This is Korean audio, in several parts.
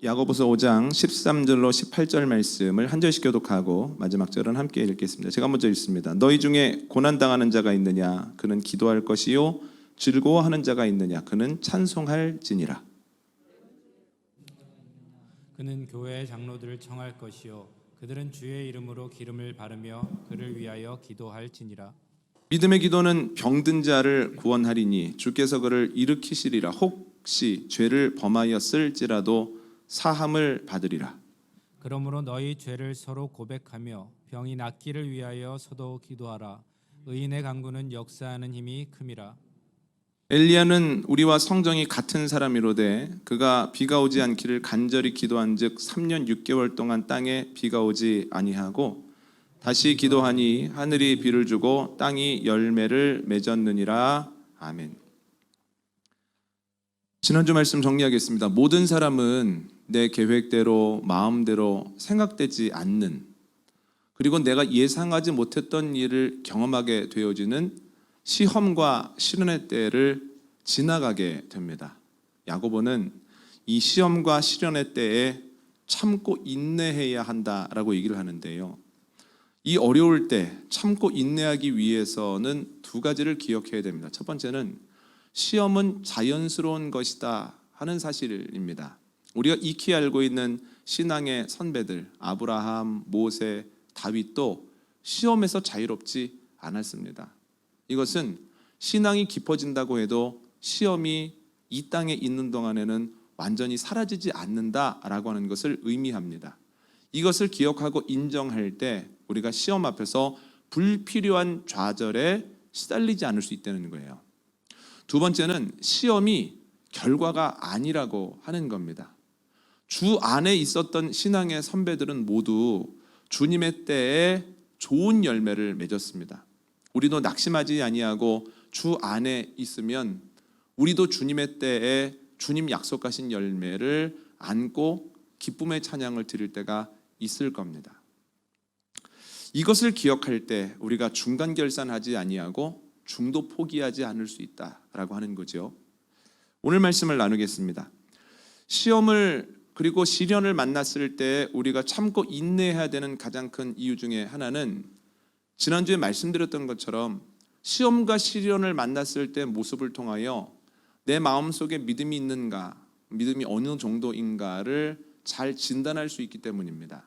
야고보서 5장 13절로 18절 말씀을 한 절씩 교독하고 마지막 절은 함께 읽겠습니다. 제가 먼저 읽습니다. 너희 중에 고난당하는 자가 있느냐? 그는 기도할 것이요 즐거워하는 자가 있느냐? 그는 찬송할지니라. 그는 교회의 장로들을 청할 것이요 그들은 주의 이름으로 기름을 바르며 그를 위하여 기도할지니라. 믿음의 기도는 병든 자를 구원하리니 주께서 그를 일으키시리라. 혹시 죄를 범하였을지라도 사함을 받으리라. 그러므로 너희 죄를 서로 고백하며 병이 낫기를 위하여 서로 기도하라. 의인의 간구는 역사하는 힘이 큼이라. 엘리야는 우리와 성정이 같은 사람이로되 그가 비가 오지 않기를 간절히 기도한즉 3년 6개월 동안 땅에 비가 오지 아니하고 다시 기도하니 하늘이 비를 주고 땅이 열매를 맺었느니라. 아멘. 지난주 말씀 정리하겠습니다. 모든 사람은 내 계획대로 마음대로 생각되지 않는, 그리고 내가 예상하지 못했던 일을 경험하게 되어지는 시험과 시련의 때를 지나가게 됩니다. 야고보는 이 시험과 시련의 때에 참고 인내해야 한다라고 얘기를 하는데요. 이 어려울 때 참고 인내하기 위해서는 두 가지를 기억해야 됩니다. 첫 번째는 시험은 자연스러운 것이다 하는 사실입니다. 우리가 익히 알고 있는 신앙의 선배들 아브라함, 모세, 다윗도 시험에서 자유롭지 않았습니다. 이것은 신앙이 깊어진다고 해도 시험이 이 땅에 있는 동안에는 완전히 사라지지 않는다라고 하는 것을 의미합니다. 이것을 기억하고 인정할 때 우리가 시험 앞에서 불필요한 좌절에 시달리지 않을 수 있다는 거예요. 두 번째는 시험이 결과가 아니라고 하는 겁니다. 주 안에 있었던 신앙의 선배들은 모두 주님의 때에 좋은 열매를 맺었습니다. 우리도 낙심하지 아니하고 주 안에 있으면 우리도 주님의 때에 주님 약속하신 열매를 안고 기쁨의 찬양을 드릴 때가 있을 겁니다. 이것을 기억할 때 우리가 중간 결산하지 아니하고 중도 포기하지 않을 수 있다라고 하는 거죠. 오늘 말씀을 나누겠습니다. 시험을 그리고 시련을 만났을 때 우리가 참고 인내해야 되는 가장 큰 이유 중에 하나는 지난주에 말씀드렸던 것처럼 시험과 시련을 만났을 때 모습을 통하여 내 마음속에 믿음이 있는가, 믿음이 어느 정도인가를 잘 진단할 수 있기 때문입니다.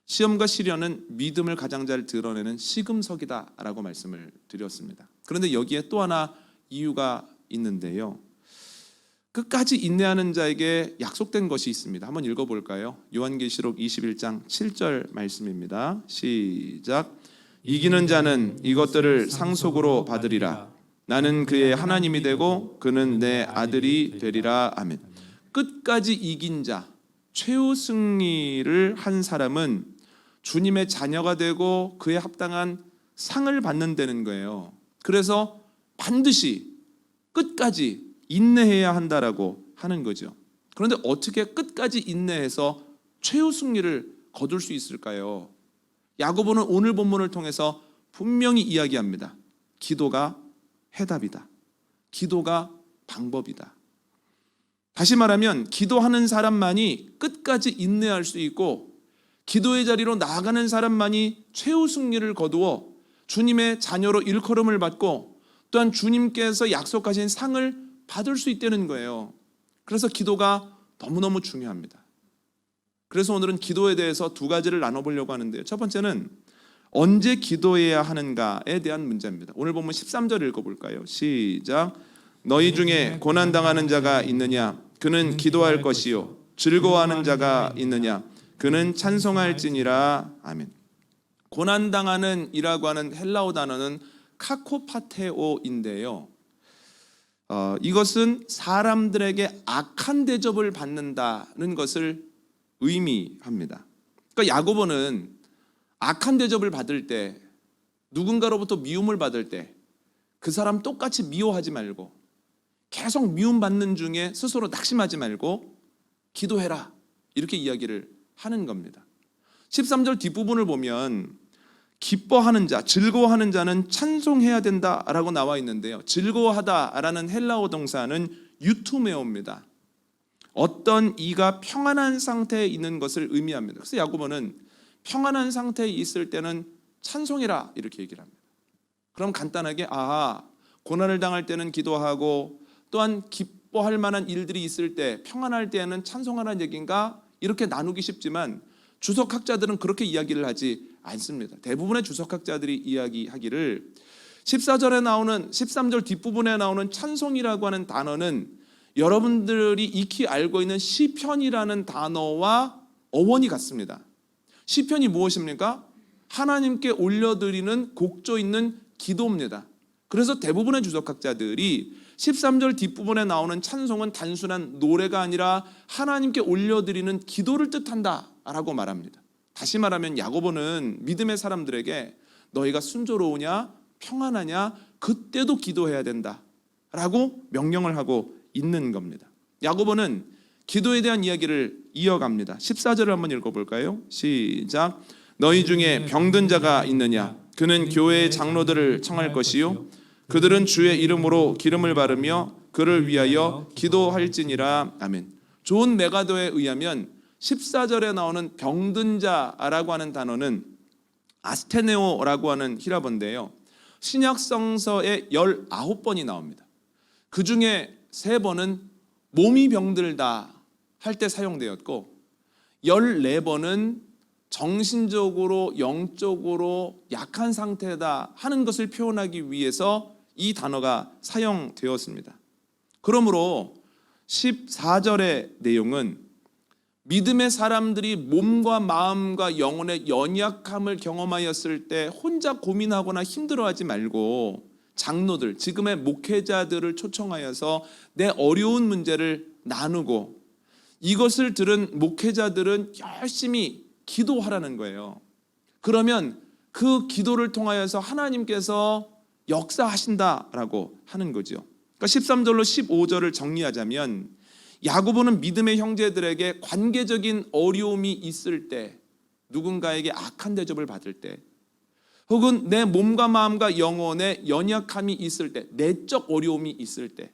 시험과 시련은 믿음을 가장 잘 드러내는 시금석이다라고 말씀을 드렸습니다. 그런데 여기에 또 하나 이유가 있는데요. 끝까지 인내하는 자에게 약속된 것이 있습니다. 한번 읽어볼까요? 요한계시록 21장 7절 말씀입니다. 시작. 이기는 자는 이것들을 상속으로 받으리라. 나는 그의 하나님이 되고 그는 내 아들이 되리라. 아멘. 끝까지 이긴 자, 최후 승리를 한 사람은 주님의 자녀가 되고 그에 합당한 상을 받는다는 거예요. 그래서 반드시 끝까지 인내해야 한다라고 하는 거죠. 그런데 어떻게 끝까지 인내해서 최후 승리를 거둘 수 있을까요? 야고보는 오늘 본문을 통해서 분명히 이야기합니다. 기도가 해답이다. 기도가 방법이다. 다시 말하면 기도하는 사람만이 끝까지 인내할 수 있고 기도의 자리로 나아가는 사람만이 최후 승리를 거두어 주님의 자녀로 일컬음을 받고 또한 주님께서 약속하신 상을 받을 수 있다는 거예요. 그래서 기도가 너무너무 중요합니다. 그래서 오늘은 기도에 대해서 두 가지를 나눠보려고 하는데요. 첫 번째는 언제 기도해야 하는가에 대한 문제입니다. 오늘 보면 13절 읽어볼까요? 시작. 너희 중에 고난당하는 자가 있느냐? 그는 기도할 것이요 즐거워하는 자가 있느냐? 그는 찬송할지니라. 아멘. 고난당하는 이라고 하는 헬라어 단어는 카코파테오인데요. 이것은 사람들에게 악한 대접을 받는다는 것을 의미합니다. 그러니까 야고보는 악한 대접을 받을 때, 누군가로부터 미움을 받을 때 그 사람 똑같이 미워하지 말고 계속 미움받는 중에 스스로 낙심하지 말고 기도해라, 이렇게 이야기를 하는 겁니다. 13절 뒷부분을 보면 기뻐하는 자, 즐거워하는 자는 찬송해야 된다라고 나와 있는데요. 즐거워하다라는 헬라어 동사는 유투메오입니다. 어떤 이가 평안한 상태에 있는 것을 의미합니다. 그래서 야고보는 평안한 상태에 있을 때는 찬송해라 이렇게 얘기를 합니다. 그럼 간단하게 고난을 당할 때는 기도하고 또한 기뻐할 만한 일들이 있을 때 평안할 때에는 찬송하라는 얘기인가 이렇게 나누기 쉽지만 주석학자들은 그렇게 이야기를 하지 않습니다. 대부분의 주석학자들이 이야기하기를 14절에 나오는 13절 뒷부분에 나오는 찬송이라고 하는 단어는 여러분들이 익히 알고 있는 시편이라는 단어와 어원이 같습니다. 시편이 무엇입니까? 하나님께 올려드리는 곡조 있는 기도입니다. 그래서 대부분의 주석학자들이 13절 뒷부분에 나오는 찬송은 단순한 노래가 아니라 하나님께 올려드리는 기도를 뜻한다라고 말합니다. 다시 말하면 야고보는 믿음의 사람들에게 너희가 순조로우냐 평안하냐 그때도 기도해야 된다라고 명령을 하고 있는 겁니다. 야고보는 기도에 대한 이야기를 이어갑니다. 14절을 한번 읽어볼까요? 시작. 너희 중에 병든 자가 있느냐? 그는 교회의 장로들을 청할 것이요 그들은 주의 이름으로 기름을 바르며 그를 위하여 기도할지니라. 아멘. 존 메가더에 의하면 14절에 나오는 병든 자라고 하는 단어는 아스테네오라고 하는 히라본데요. 신약 성서에 19번이 나옵니다. 그 중에 3번은 몸이 병들다 할 때 사용되었고 14번은 정신적으로 영적으로 약한 상태다 하는 것을 표현하기 위해서 이 단어가 사용되었습니다. 그러므로 14절의 내용은 믿음의 사람들이 몸과 마음과 영혼의 연약함을 경험하였을 때 혼자 고민하거나 힘들어하지 말고 장로들, 지금의 목회자들을 초청하여서 내 어려운 문제를 나누고 이것을 들은 목회자들은 열심히 기도하라는 거예요. 그러면 그 기도를 통하여서 하나님께서 역사하신다라고 하는 거죠. 그러니까 13절로 15절을 정리하자면 야고보는 믿음의 형제들에게 관계적인 어려움이 있을 때, 누군가에게 악한 대접을 받을 때, 혹은 내 몸과 마음과 영혼에 연약함이 있을 때, 내적 어려움이 있을 때,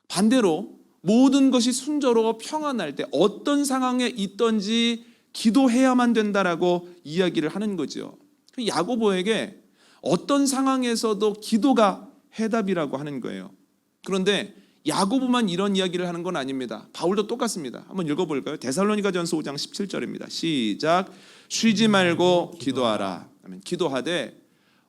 반대로 모든 것이 순조로워 평안할 때 어떤 상황에 있든지 기도해야만 된다라고 이야기를 하는 거죠. 야고보에게 어떤 상황에서도 기도가 해답이라고 하는 거예요. 그런데 야고보만 이런 이야기를 하는 건 아닙니다. 바울도 똑같습니다. 한번 읽어볼까요? 데살로니가전서 5장 17절입니다. 시작. 쉬지 말고 기도하라. 기도하되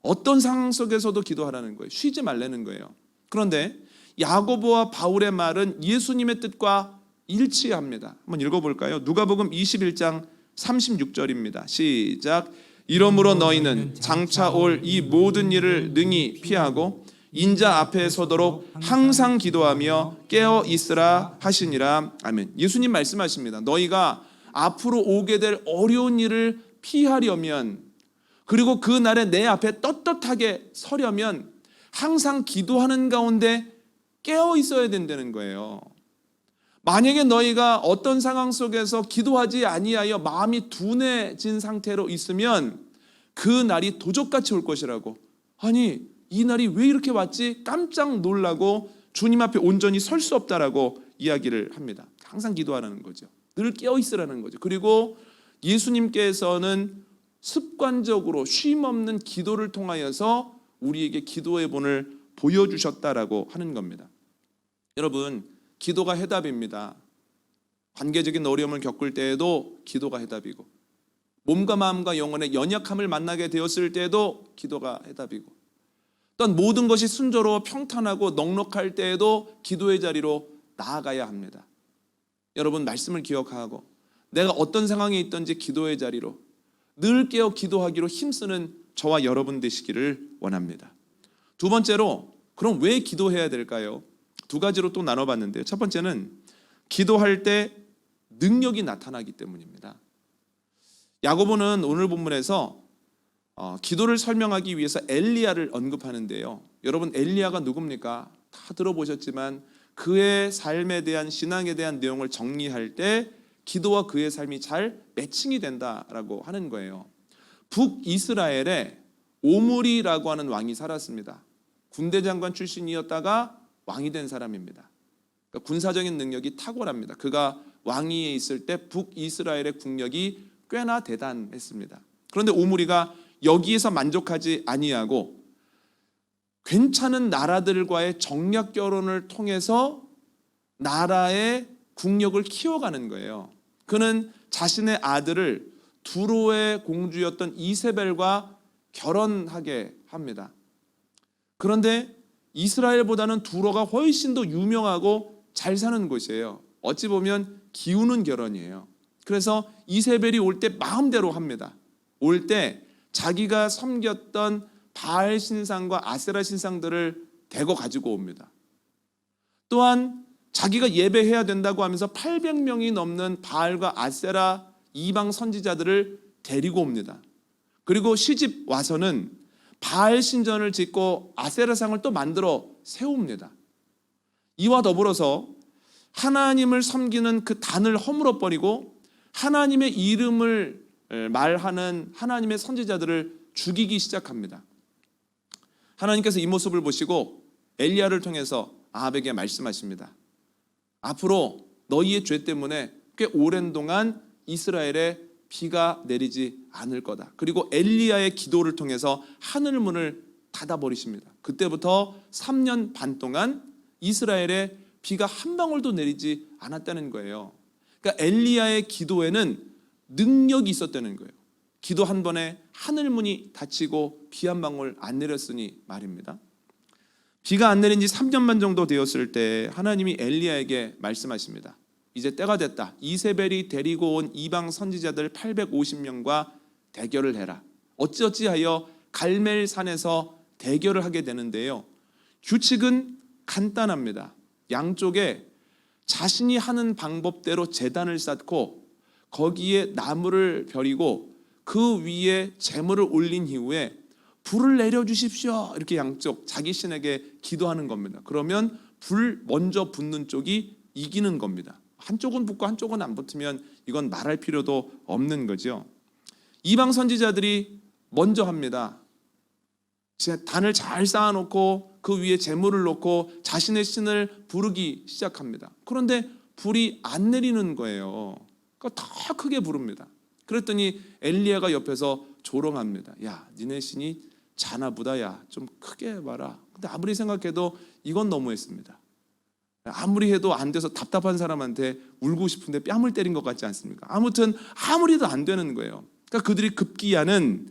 어떤 상황 속에서도 기도하라는 거예요. 쉬지 말라는 거예요. 그런데 야고보와 바울의 말은 예수님의 뜻과 일치합니다. 한번 읽어볼까요? 누가복음 21장 36절입니다. 시작. 이러므로 너희는 장차 올 이 모든 일을 능히 피하고 인자 앞에 서도록 항상 기도하며 깨어 있으라 하시니라. 아멘. 예수님 말씀하십니다. 너희가 앞으로 오게 될 어려운 일을 피하려면, 그리고 그 날에 내 앞에 떳떳하게 서려면 항상 기도하는 가운데 깨어 있어야 된다는 거예요. 만약에 너희가 어떤 상황 속에서 기도하지 아니하여 마음이 둔해진 상태로 있으면 그 날이 도적같이 올 것이라고. 아니, 이 날이 왜 이렇게 왔지? 깜짝 놀라고 주님 앞에 온전히 설 수 없다라고 이야기를 합니다. 항상 기도하라는 거죠. 늘 깨어 있으라는 거죠. 그리고 예수님께서는 습관적으로 쉼 없는 기도를 통하여서 우리에게 기도의 본을 보여주셨다라고 하는 겁니다. 여러분, 기도가 해답입니다. 관계적인 어려움을 겪을 때에도 기도가 해답이고, 몸과 마음과 영혼의 연약함을 만나게 되었을 때에도 기도가 해답이고, 또한 모든 것이 순조로워 평탄하고 넉넉할 때에도 기도의 자리로 나아가야 합니다. 여러분, 말씀을 기억하고 내가 어떤 상황에 있든지 기도의 자리로 늘 깨어 기도하기로 힘쓰는 저와 여러분 되시기를 원합니다. 두 번째로, 그럼 왜 기도해야 될까요? 2가지로 또 나눠봤는데요. 첫 번째는 기도할 때 능력이 나타나기 때문입니다. 야고보는 오늘 본문에서 기도를 설명하기 위해서 엘리야를 언급하는데요. 여러분, 엘리야가 누굽니까? 다 들어보셨지만 그의 삶에 대한, 신앙에 대한 내용을 정리할 때 기도와 그의 삶이 잘 매칭이 된다라고 하는 거예요. 북이스라엘에 오므리라고 하는 왕이 살았습니다. 군대 장관 출신이었다가 왕이 된 사람입니다. 그러니까 군사적인 능력이 탁월합니다. 그가 왕위에 있을 때 북이스라엘의 국력이 꽤나 대단했습니다. 그런데 오므리가 여기에서 만족하지 아니하고 괜찮은 나라들과의 정략 결혼을 통해서 나라의 국력을 키워가는 거예요. 그는 자신의 아들을 두로의 공주였던 이세벨과 결혼하게 합니다. 그런데 이스라엘보다는 두로가 훨씬 더 유명하고 잘 사는 곳이에요. 어찌 보면 기우는 결혼이에요. 그래서 이세벨이 올 때 마음대로 합니다. 올 때 자기가 섬겼던 바알 신상과 아세라 신상들을 대거 가지고 옵니다. 또한 자기가 예배해야 된다고 하면서 800명이 넘는 바알과 아세라 이방 선지자들을 데리고 옵니다. 그리고 시집 와서는 바알 신전을 짓고 아세라상을 또 만들어 세웁니다. 이와 더불어서 하나님을 섬기는 그 단을 허물어버리고 하나님의 이름을 말하는 하나님의 선지자들을 죽이기 시작합니다. 하나님께서 이 모습을 보시고 엘리야를 통해서 아합에게 말씀하십니다. 앞으로 너희의 죄 때문에 꽤 오랜 동안 이스라엘에 비가 내리지 않을 거다. 그리고 엘리야의 기도를 통해서 하늘 문을 닫아버리십니다. 그때부터 3년 반 동안 이스라엘에 비가 한 방울도 내리지 않았다는 거예요. 그러니까 엘리야의 기도에는 능력이 있었다는 거예요. 기도 한 번에 하늘 문이 닫히고 비 한 방울 안 내렸으니 말입니다. 비가 안 내린 지 3년만 정도 되었을 때 하나님이 엘리야에게 말씀하십니다. 이제 때가 됐다. 이세벨이 데리고 온 이방 선지자들 850명과 대결을 해라. 어찌어찌하여 갈멜산에서 대결을 하게 되는데요. 규칙은 간단합니다. 양쪽에 자신이 하는 방법대로 제단을 쌓고 거기에 나무를 버리고 그 위에 제물을 올린 이후에 불을 내려주십시오. 이렇게 양쪽 자기 신에게 기도하는 겁니다. 그러면 불 먼저 붙는 쪽이 이기는 겁니다. 한쪽은 붙고 한쪽은 안 붙으면 이건 말할 필요도 없는 거죠. 이방 선지자들이 먼저 합니다. 단을 잘 쌓아놓고 그 위에 제물을 놓고 자신의 신을 부르기 시작합니다. 그런데 불이 안 내리는 거예요. 그러니까 더 크게 부릅니다. 그랬더니 엘리야가 옆에서 조롱합니다. 야, 니네 신이 자나보다 야, 좀 크게 해봐라. 근데 아무리 생각해도 이건 너무했습니다. 아무리 해도 안 돼서 답답한 사람한테 울고 싶은데 뺨을 때린 것 같지 않습니까? 아무튼 아무리 해도 안 되는 거예요. 그러니까 그들이 급기야는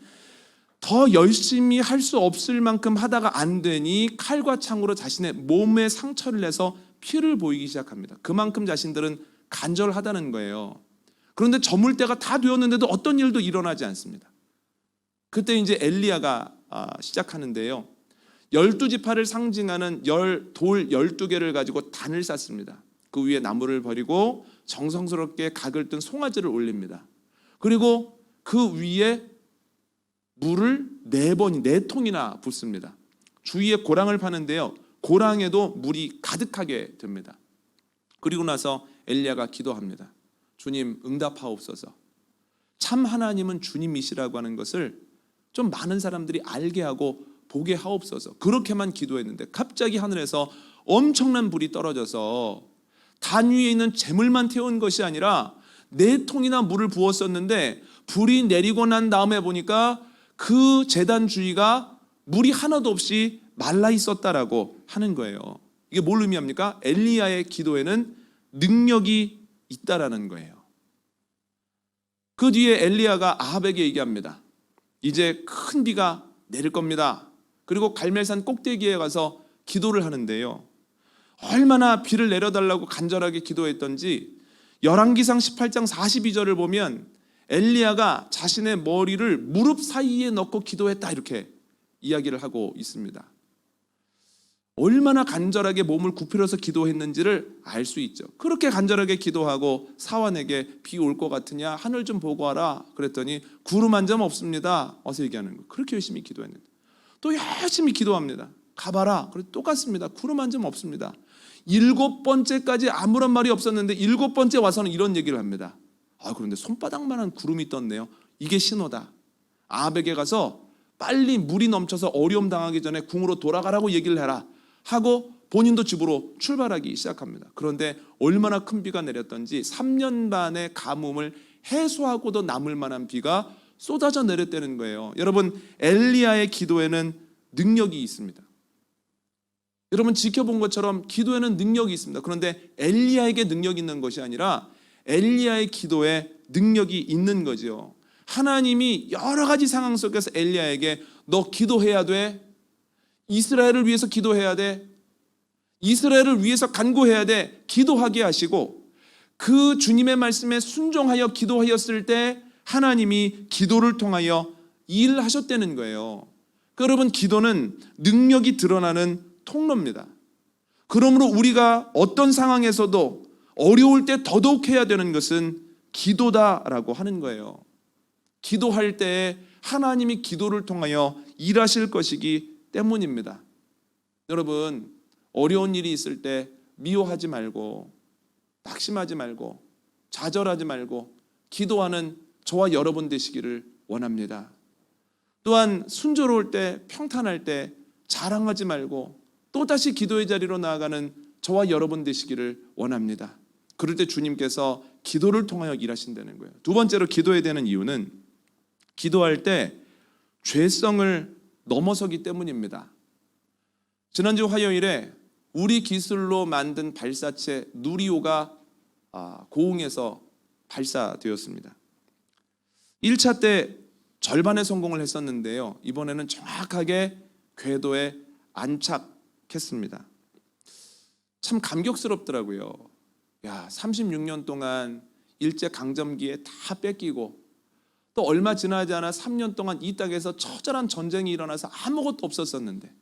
더 열심히 할 수 없을 만큼 하다가 안 되니 칼과 창으로 자신의 몸에 상처를 내서 피를 보이기 시작합니다. 그만큼 자신들은 간절하다는 거예요. 그런데 저물 때가 다 되었는데도 어떤 일도 일어나지 않습니다. 그때 이제 엘리야가 시작하는데요. 12지파를 상징하는 돌 12개를 가지고 단을 쌓습니다. 그 위에 나무를 버리고 정성스럽게 각을 뜬 송아지를 올립니다. 그리고 그 위에 물을 4통이나 붓습니다. 주위에 고랑을 파는데요. 고랑에도 물이 가득하게 됩니다. 그리고 나서 엘리야가 기도합니다. 주님 응답하옵소서. 참 하나님은 주님이시라고 하는 것을 좀 많은 사람들이 알게 하고 보게 하옵소서. 그렇게만 기도했는데 갑자기 하늘에서 엄청난 불이 떨어져서 단 위에 있는 재물만 태운 것이 아니라 4통이나 물을 부었었는데 불이 내리고 난 다음에 보니까 그 제단 주위가 물이 하나도 없이 말라 있었다라고 하는 거예요. 이게 뭘 의미합니까? 엘리야의 기도에는 능력이 있다라는 거예요. 그 뒤에 엘리야가 아합에게 얘기합니다. 이제 큰 비가 내릴 겁니다. 그리고 갈멜산 꼭대기에 가서 기도를 하는데요. 얼마나 비를 내려달라고 간절하게 기도했던지 열왕기상 18장 42절을 보면 엘리야가 자신의 머리를 무릎 사이에 넣고 기도했다 이렇게 이야기를 하고 있습니다. 얼마나 간절하게 몸을 굽히려서 기도했는지를 알 수 있죠. 그렇게 간절하게 기도하고 사환에게 비 올 것 같으냐 하늘 좀 보고 와라 그랬더니 구름 한 점 없습니다. 어서 얘기하는 거예요. 그렇게 열심히 기도했는데 또 열심히 기도합니다. 가봐라. 그래도 똑같습니다. 구름 한 점 없습니다. 7번째까지 아무런 말이 없었는데 7번째 와서는 이런 얘기를 합니다. 그런데 손바닥만한 구름이 떴네요. 이게 신호다. 아합에게 가서 빨리 물이 넘쳐서 어려움 당하기 전에 궁으로 돌아가라고 얘기를 해라 하고 본인도 집으로 출발하기 시작합니다. 그런데 얼마나 큰 비가 내렸던지 3년 반의 가뭄을 해소하고도 남을 만한 비가 쏟아져 내렸다는 거예요. 여러분, 엘리야의 기도에는 능력이 있습니다. 여러분, 지켜본 것처럼 기도에는 능력이 있습니다. 그런데 엘리야에게 능력이 있는 것이 아니라 엘리야의 기도에 능력이 있는 거죠. 하나님이 여러 가지 상황 속에서 엘리야에게 너 기도해야 돼. 이스라엘을 위해서 기도해야 돼. 이스라엘을 위해서 간구해야 돼. 기도하게 하시고 그 주님의 말씀에 순종하여 기도하였을 때 하나님이 기도를 통하여 일하셨다는 거예요. 여러분, 기도는 능력이 드러나는 통로입니다. 그러므로 우리가 어떤 상황에서도 어려울 때 더더욱 해야 되는 것은 기도다라고 하는 거예요. 기도할 때 하나님이 기도를 통하여 일하실 것이기 때문입니다. 여러분, 어려운 일이 있을 때 미워하지 말고 낙심하지 말고 좌절하지 말고 기도하는 저와 여러분 되시기를 원합니다. 또한 순조로울 때 평탄할 때 자랑하지 말고 또다시 기도의 자리로 나아가는 저와 여러분 되시기를 원합니다. 그럴 때 주님께서 기도를 통하여 일하신다는 거예요. 두 번째로 기도해야 되는 이유는 기도할 때 죄성을 넘어서기 때문입니다. 지난주 화요일에 우리 기술로 만든 발사체 누리호가 고흥에서 발사되었습니다. 1차 때 절반의 성공을 했었는데요. 이번에는 정확하게 궤도에 안착했습니다. 참 감격스럽더라고요. 36년 동안 일제강점기에 다 뺏기고 또 얼마 지나지 않아 3년 동안 이 땅에서 처절한 전쟁이 일어나서 아무것도 없었었는데,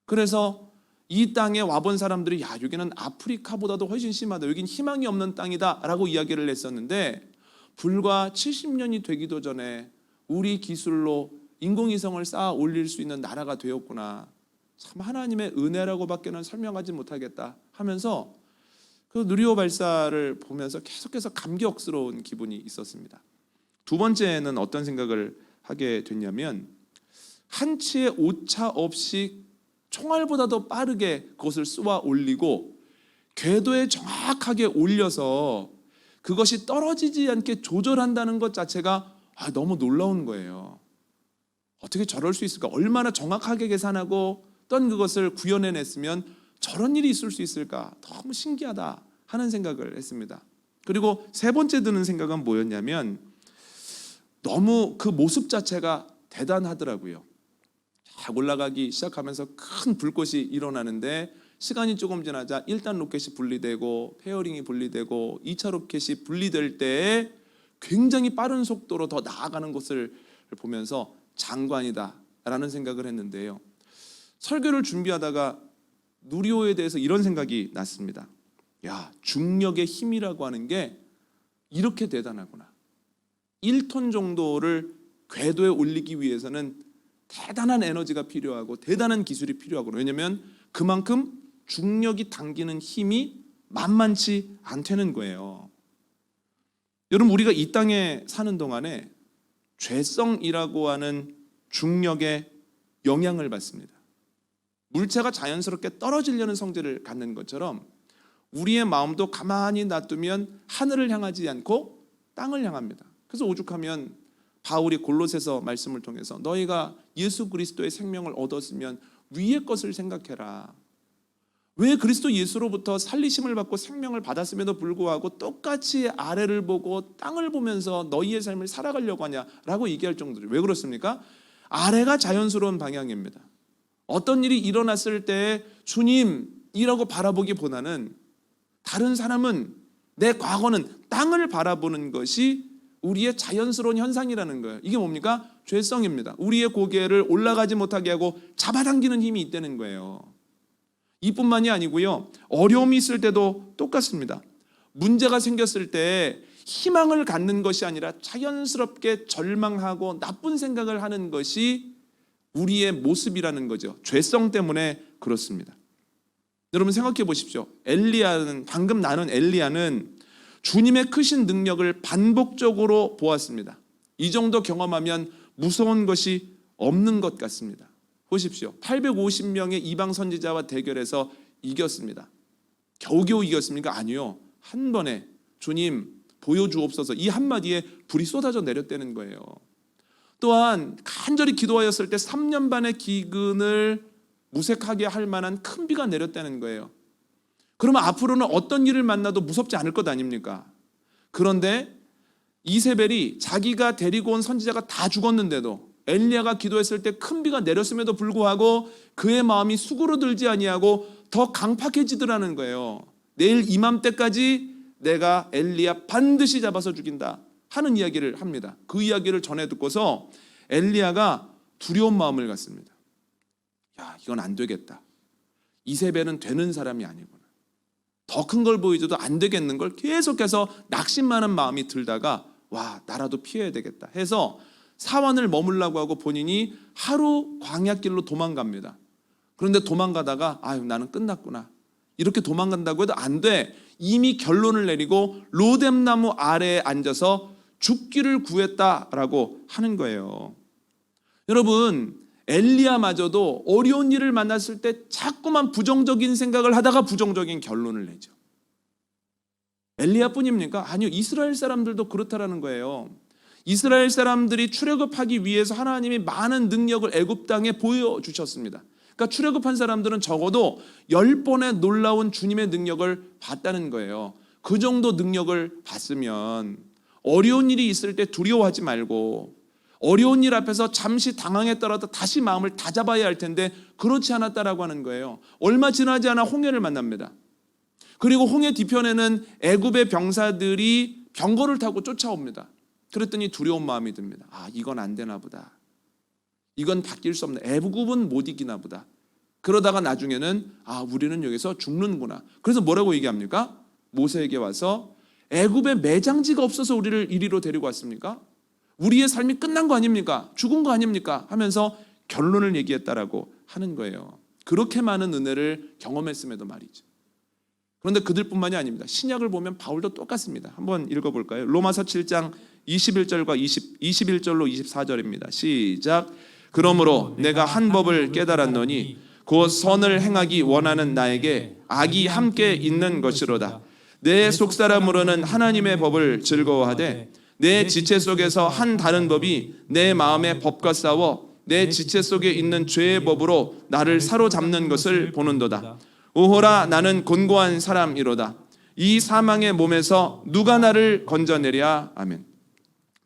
그래서 이 땅에 와본 사람들이 여기는 아프리카보다도 훨씬 심하다, 여긴 희망이 없는 땅이다 라고 이야기를 했었는데, 불과 70년이 되기도 전에 우리 기술로 인공위성을 쌓아 올릴 수 있는 나라가 되었구나, 참 하나님의 은혜라고밖에는 설명하지 못하겠다 하면서 그 누리호 발사를 보면서 계속해서 감격스러운 기분이 있었습니다. 두 번째는 어떤 생각을 하게 됐냐면, 한치의 오차 없이 총알보다도 빠르게 그것을 쏘아 올리고 궤도에 정확하게 올려서 그것이 떨어지지 않게 조절한다는 것 자체가 너무 놀라운 거예요. 어떻게 저럴 수 있을까? 얼마나 정확하게 계산하고 떤 그것을 구현해냈으면 저런 일이 있을 수 있을까? 너무 신기하다 하는 생각을 했습니다. 그리고 세 번째 드는 생각은 뭐였냐면, 너무 그 모습 자체가 대단하더라고요. 쫙 올라가기 시작하면서 큰 불꽃이 일어나는데, 시간이 조금 지나자 1단 로켓이 분리되고 페어링이 분리되고 2차 로켓이 분리될 때 굉장히 빠른 속도로 더 나아가는 것을 보면서 장관이다 라는 생각을 했는데요. 설교를 준비하다가 누리호에 대해서 이런 생각이 났습니다. 중력의 힘이라고 하는 게 이렇게 대단하구나. 1톤 정도를 궤도에 올리기 위해서는 대단한 에너지가 필요하고 대단한 기술이 필요하고, 왜냐하면 그만큼 중력이 당기는 힘이 만만치 않다는 거예요. 여러분, 우리가 이 땅에 사는 동안에 죄성이라고 하는 중력의 영향을 받습니다. 물체가 자연스럽게 떨어지려는 성질을 갖는 것처럼 우리의 마음도 가만히 놔두면 하늘을 향하지 않고 땅을 향합니다. 그래서 오죽하면 바울이 골로새서 말씀을 통해서 너희가 예수 그리스도의 생명을 얻었으면 위의 것을 생각해라. 왜 그리스도 예수로부터 살리심을 받고 생명을 받았음에도 불구하고 똑같이 아래를 보고 땅을 보면서 너희의 삶을 살아가려고 하냐라고 얘기할 정도로. 왜 그렇습니까? 아래가 자연스러운 방향입니다. 어떤 일이 일어났을 때 주님이라고 바라보기보다는 다른 사람은, 내 과거는 땅을 바라보는 것이 우리의 자연스러운 현상이라는 거예요. 이게 뭡니까? 죄성입니다. 우리의 고개를 올라가지 못하게 하고 잡아당기는 힘이 있다는 거예요. 이뿐만이 아니고요, 어려움이 있을 때도 똑같습니다. 문제가 생겼을 때 희망을 갖는 것이 아니라 자연스럽게 절망하고 나쁜 생각을 하는 것이 우리의 모습이라는 거죠. 죄성 때문에 그렇습니다. 여러분, 생각해 보십시오. 방금 나눈 엘리야는 주님의 크신 능력을 반복적으로 보았습니다. 이 정도 경험하면 무서운 것이 없는 것 같습니다. 보십시오. 850명의 이방 선지자와 대결해서 이겼습니다. 겨우겨우 이겼습니까? 아니요. 한 번에 주님 보여주옵소서 이 한마디에 불이 쏟아져 내렸다는 거예요. 또한 간절히 기도하였을 때 3년 반의 기근을 무색하게 할 만한 큰 비가 내렸다는 거예요. 그러면 앞으로는 어떤 일을 만나도 무섭지 않을 것 아닙니까? 그런데 이세벨이 자기가 데리고 온 선지자가 다 죽었는데도 엘리야가 기도했을 때 큰 비가 내렸음에도 불구하고 그의 마음이 수그러들지 아니하고 더 강팍해지더라는 거예요. 내일 이맘때까지 내가 엘리야 반드시 잡아서 죽인다 하는 이야기를 합니다. 그 이야기를 전해 듣고서 엘리야가 두려운 마음을 갖습니다. 야, 이건 안 되겠다. 이세벨은 되는 사람이 아니구나. 더 큰 걸 보여줘도 안 되겠는 걸 계속해서 낙심하는 마음이 들다가 와, 나라도 피해야 되겠다 해서 사원을 머물라고 하고 본인이 하루 광야길로 도망갑니다. 그런데 도망가다가 아유, 나는 끝났구나. 이렇게 도망간다고 해도 안 돼. 이미 결론을 내리고 로뎀나무 아래에 앉아서 죽기를 구했다라고 하는 거예요. 여러분, 엘리야마저도 어려운 일을 만났을 때 자꾸만 부정적인 생각을 하다가 부정적인 결론을 내죠. 엘리야뿐입니까? 아니요, 이스라엘 사람들도 그렇다라는 거예요. 이스라엘 사람들이 출애굽하기 위해서 하나님이 많은 능력을 애굽 땅에 보여주셨습니다. 그러니까 출애굽한 사람들은 적어도 10번의 놀라운 주님의 능력을 봤다는 거예요. 그 정도 능력을 봤으면 어려운 일이 있을 때 두려워하지 말고 어려운 일 앞에서 잠시 당황했더라도 다시 마음을 다잡아야 할 텐데 그렇지 않았다라고 하는 거예요. 얼마 지나지 않아 홍해를 만납니다. 그리고 홍해 뒤편에는 애굽의 병사들이 병거를 타고 쫓아옵니다. 그랬더니 두려운 마음이 듭니다. 아, 이건 안 되나 보다. 이건 바뀔 수 없네. 애굽은 못 이기나 보다. 그러다가 나중에는 아, 우리는 여기서 죽는구나. 그래서 뭐라고 얘기합니까? 모세에게 와서 애굽에 매장지가 없어서 우리를 이리로 데리고 왔습니까? 우리의 삶이 끝난 거 아닙니까? 죽은 거 아닙니까? 하면서 결론을 얘기했다라고 하는 거예요. 그렇게 많은 은혜를 경험했음에도 말이죠. 그런데 그들뿐만이 아닙니다. 신약을 보면 바울도 똑같습니다. 한번 읽어볼까요? 로마서 7장 21절과 21절로 24절입니다. 시작. 그러므로 내가 한 법을 깨달았노니 곧 선을 행하기 원하는 나에게 악이 함께 있는 것이로다. 내 속사람으로는 하나님의 법을 즐거워하되 내 지체 속에서 한 다른 법이 내 마음의 법과 싸워 내 지체 속에 있는 죄의 법으로 나를 사로잡는 것을 보는도다. 오호라, 나는 곤고한 사람이로다. 이 사망의 몸에서 누가 나를 건져내랴. 아멘.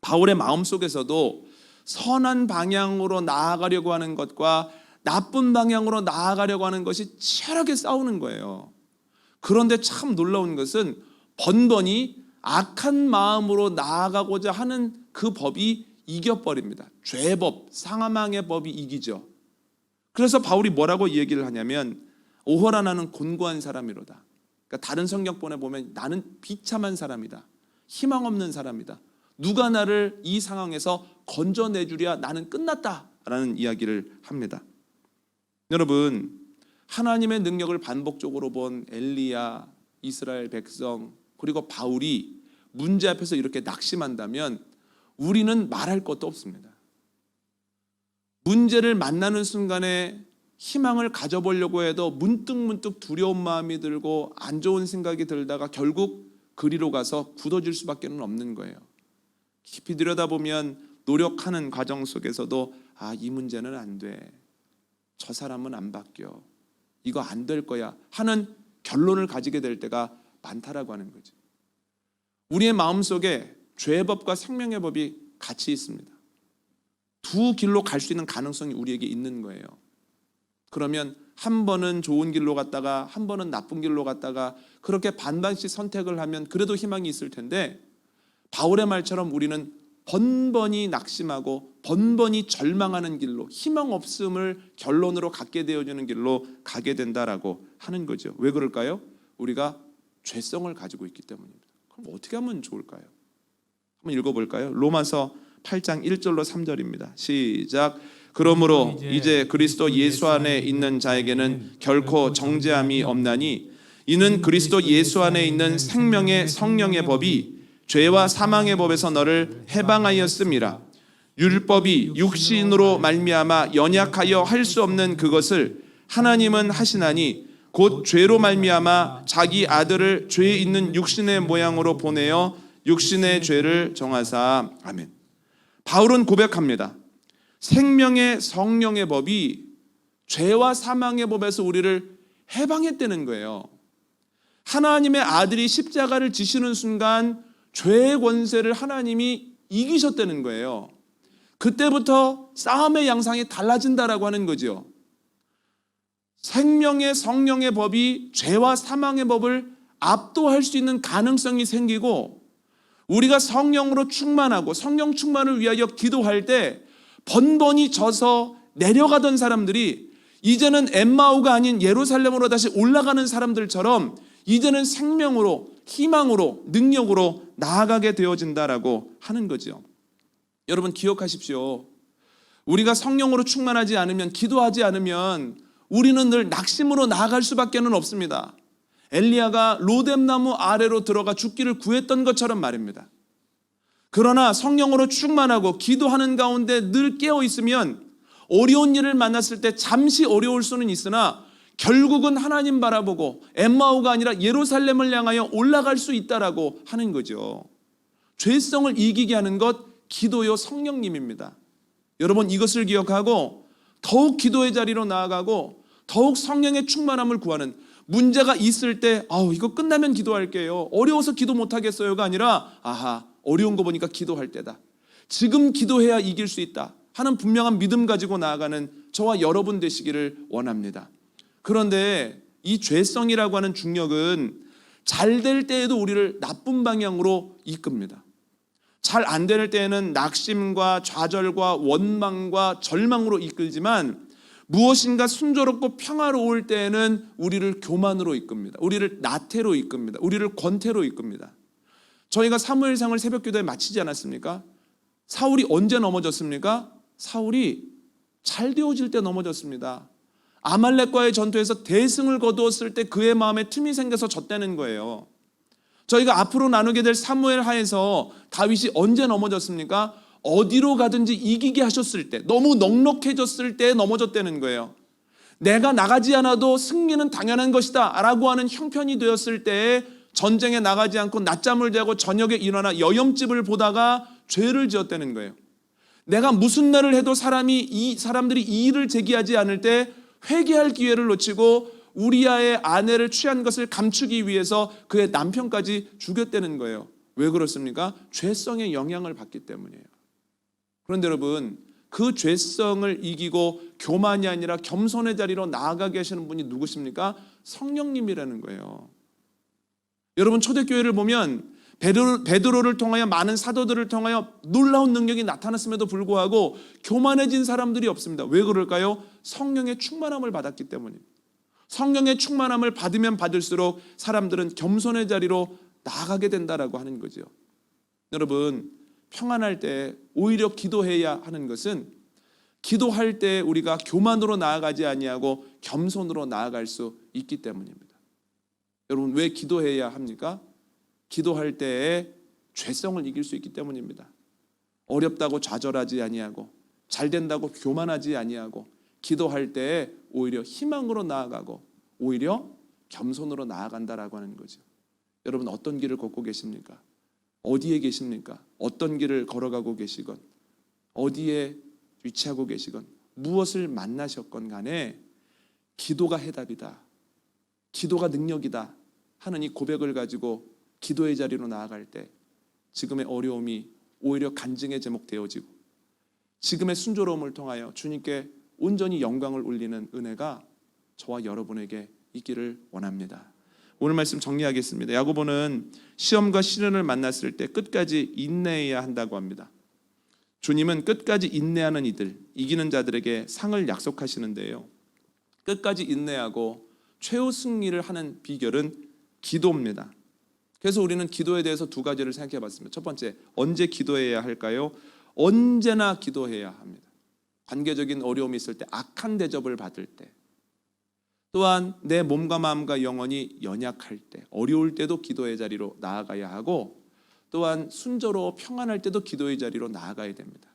바울의 마음속에서도 선한 방향으로 나아가려고 하는 것과 나쁜 방향으로 나아가려고 하는 것이 치열하게 싸우는 거예요. 그런데 참 놀라운 것은 번번이 악한 마음으로 나아가고자 하는 그 법이 이겨버립니다. 죄법, 사망의 법이 이기죠. 그래서 바울이 뭐라고 얘기를 하냐면 오호라, 나는 곤고한 사람이로다. 그러니까 다른 성경본에 보면 나는 비참한 사람이다. 희망 없는 사람이다. 누가 나를 이 상황에서 건져내주랴. 나는 끝났다라는 이야기를 합니다. 여러분, 하나님의 능력을 반복적으로 본 엘리야, 이스라엘 백성, 그리고 바울이 문제 앞에서 이렇게 낙심한다면 우리는 말할 것도 없습니다. 문제를 만나는 순간에 희망을 가져보려고 해도 문득문득 두려운 마음이 들고 안 좋은 생각이 들다가 결국 그리로 가서 굳어질 수밖에 없는 거예요. 깊이 들여다보면 노력하는 과정 속에서도 아, 이 문제는 안 돼. 저 사람은 안 바뀌어. 이거 안 될 거야 하는 결론을 가지게 될 때가 많다라고 하는 거죠. 우리의 마음속에 죄법과 생명의 법이 같이 있습니다. 두 길로 갈 수 있는 가능성이 우리에게 있는 거예요. 그러면 한 번은 좋은 길로 갔다가 한 번은 나쁜 길로 갔다가 그렇게 반반씩 선택을 하면 그래도 희망이 있을 텐데 바울의 말처럼 우리는 번번이 낙심하고 번번이 절망하는 길로 희망 없음을 결론으로 갖게 되어지는 길로 가게 된다라고 하는 거죠. 왜 그럴까요? 우리가 죄성을 가지고 있기 때문입니다. 그럼 어떻게 하면 좋을까요? 한번 읽어볼까요? 로마서 8장 1절로 3절입니다. 시작. 그러므로 이제 그리스도 예수 안에 있는 자에게는 결코 정죄함이 없나니 이는 그리스도 예수 안에 있는 생명의 성령의 법이 죄와 사망의 법에서 너를 해방하였음이라. 율법이 육신으로 말미암아 연약하여 할 수 없는 그것을 하나님은 하시나니 곧 죄로 말미암아 자기 아들을 죄 있는 육신의 모양으로 보내어 육신의 죄를 정하사. 아멘. 바울은 고백합니다. 생명의 성령의 법이 죄와 사망의 법에서 우리를 해방했다는 거예요. 하나님의 아들이 십자가를 지시는 순간 죄의 권세를 하나님이 이기셨다는 거예요. 그때부터 싸움의 양상이 달라진다라고 하는 거죠. 생명의 성령의 법이 죄와 사망의 법을 압도할 수 있는 가능성이 생기고, 우리가 성령으로 충만하고 성령 충만을 위하여 기도할 때 번번이 져서 내려가던 사람들이 이제는 엠마오가 아닌 예루살렘으로 다시 올라가는 사람들처럼 이제는 생명으로, 희망으로, 능력으로 나아가게 되어진다라고 하는 거죠. 여러분 기억하십시오. 우리가 성령으로 충만하지 않으면, 기도하지 않으면 우리는 늘 낙심으로 나아갈 수밖에 없습니다. 엘리야가 로뎀나무 아래로 들어가 죽기를 구했던 것처럼 말입니다. 그러나 성령으로 충만하고 기도하는 가운데 늘 깨어 있으면 어려운 일을 만났을 때 잠시 어려울 수는 있으나 결국은 하나님 바라보고 엠마오가 아니라 예루살렘을 향하여 올라갈 수 있다라고 하는 거죠. 죄성을 이기게 하는 것 기도요 성령님입니다. 여러분 이것을 기억하고 더욱 기도의 자리로 나아가고 더욱 성령의 충만함을 구하는, 문제가 있을 때 이거 끝나면 기도할게요, 어려워서 기도 못하겠어요가 아니라 어려운 거 보니까 기도할 때다, 지금 기도해야 이길 수 있다 하는 분명한 믿음 가지고 나아가는 저와 여러분 되시기를 원합니다. 그런데 이 죄성이라고 하는 중력은 잘 될 때에도 우리를 나쁜 방향으로 이끕니다. 잘 안 될 때에는 낙심과 좌절과 원망과 절망으로 이끌지만 무엇인가 순조롭고 평화로울 때에는 우리를 교만으로 이끕니다. 우리를 나태로 이끕니다. 우리를 권태로 이끕니다. 저희가 사무엘상을 새벽기도에 마치지 않았습니까? 사울이 언제 넘어졌습니까? 사울이 잘 되어질 때 넘어졌습니다. 아말렉과의 전투에서 대승을 거두었을 때 그의 마음에 틈이 생겨서 졌다는 거예요. 저희가 앞으로 나누게 될 사무엘 하에서 다윗이 언제 넘어졌습니까? 어디로 가든지 이기게 하셨을 때, 너무 넉넉해졌을 때 넘어졌다는 거예요. 내가 나가지 않아도 승리는 당연한 것이다 라고 하는 형편이 되었을 때 전쟁에 나가지 않고 낮잠을 자고 저녁에 일어나 여염집을 보다가 죄를 지었다는 거예요. 내가 무슨 말을 해도 사람들이 이의를 제기하지 않을 때 회개할 기회를 놓치고 우리아의 아내를 취한 것을 감추기 위해서 그의 남편까지 죽였다는 거예요. 왜 그렇습니까? 죄성의 영향을 받기 때문이에요. 그런데 여러분, 그 죄성을 이기고 교만이 아니라 겸손의 자리로 나아가게 하시는 분이 누구십니까? 성령님이라는 거예요. 여러분 초대교회를 보면 베드로를 통하여, 많은 사도들을 통하여 놀라운 능력이 나타났음에도 불구하고 교만해진 사람들이 없습니다. 왜 그럴까요? 성령의 충만함을 받았기 때문입니다. 성령의 충만함을 받으면 받을수록 사람들은 겸손의 자리로 나아가게 된다라고 하는 거죠. 여러분 평안할 때 오히려 기도해야 하는 것은, 기도할 때 우리가 교만으로 나아가지 아니하고 겸손으로 나아갈 수 있기 때문입니다. 여러분 왜 기도해야 합니까? 기도할 때에 죄성을 이길 수 있기 때문입니다. 어렵다고 좌절하지 아니하고 잘 된다고 교만하지 아니하고 기도할 때에 오히려 희망으로 나아가고 오히려 겸손으로 나아간다라고 하는 거죠. 여러분 어떤 길을 걷고 계십니까? 어디에 계십니까? 어떤 길을 걸어가고 계시건 어디에 위치하고 계시건 무엇을 만나셨건 간에 기도가 해답이다, 기도가 능력이다 하는 이 고백을 가지고 기도의 자리로 나아갈 때 지금의 어려움이 오히려 간증의 제목 되어지고 지금의 순조로움을 통하여 주님께 온전히 영광을 올리는 은혜가 저와 여러분에게 있기를 원합니다. 오늘 말씀 정리하겠습니다. 야고보는 시험과 시련을 만났을 때 끝까지 인내해야 한다고 합니다. 주님은 끝까지 인내하는 이들, 이기는 자들에게 상을 약속하시는데요, 끝까지 인내하고 최후 승리를 하는 비결은 기도입니다. 그래서 우리는 기도에 대해서 두 가지를 생각해 봤습니다. 첫 번째, 언제 기도해야 할까요? 언제나 기도해야 합니다. 관계적인 어려움이 있을 때, 악한 대접을 받을 때, 또한 내 몸과 마음과 영혼이 연약할 때, 어려울 때도 기도의 자리로 나아가야 하고, 또한 순조로워 평안할 때도 기도의 자리로 나아가야 됩니다.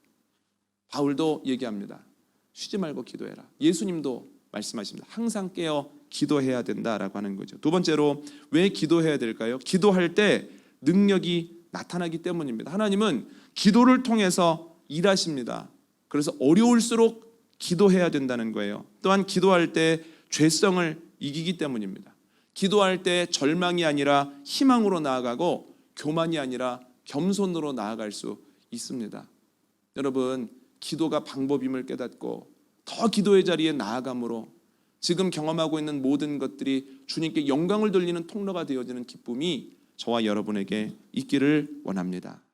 바울도 얘기합니다. 쉬지 말고 기도해라. 예수님도 말씀하십니다. 항상 깨어 기도해야 된다라고 하는 거죠. 두 번째로 왜 기도해야 될까요? 기도할 때 능력이 나타나기 때문입니다. 하나님은 기도를 통해서 일하십니다. 그래서 어려울수록 기도해야 된다는 거예요. 또한 기도할 때 죄성을 이기기 때문입니다. 기도할 때 절망이 아니라 희망으로 나아가고 교만이 아니라 겸손으로 나아갈 수 있습니다. 여러분, 기도가 방법임을 깨닫고 더 기도의 자리에 나아감으로 지금 경험하고 있는 모든 것들이 주님께 영광을 돌리는 통로가 되어지는 기쁨이 저와 여러분에게 있기를 원합니다.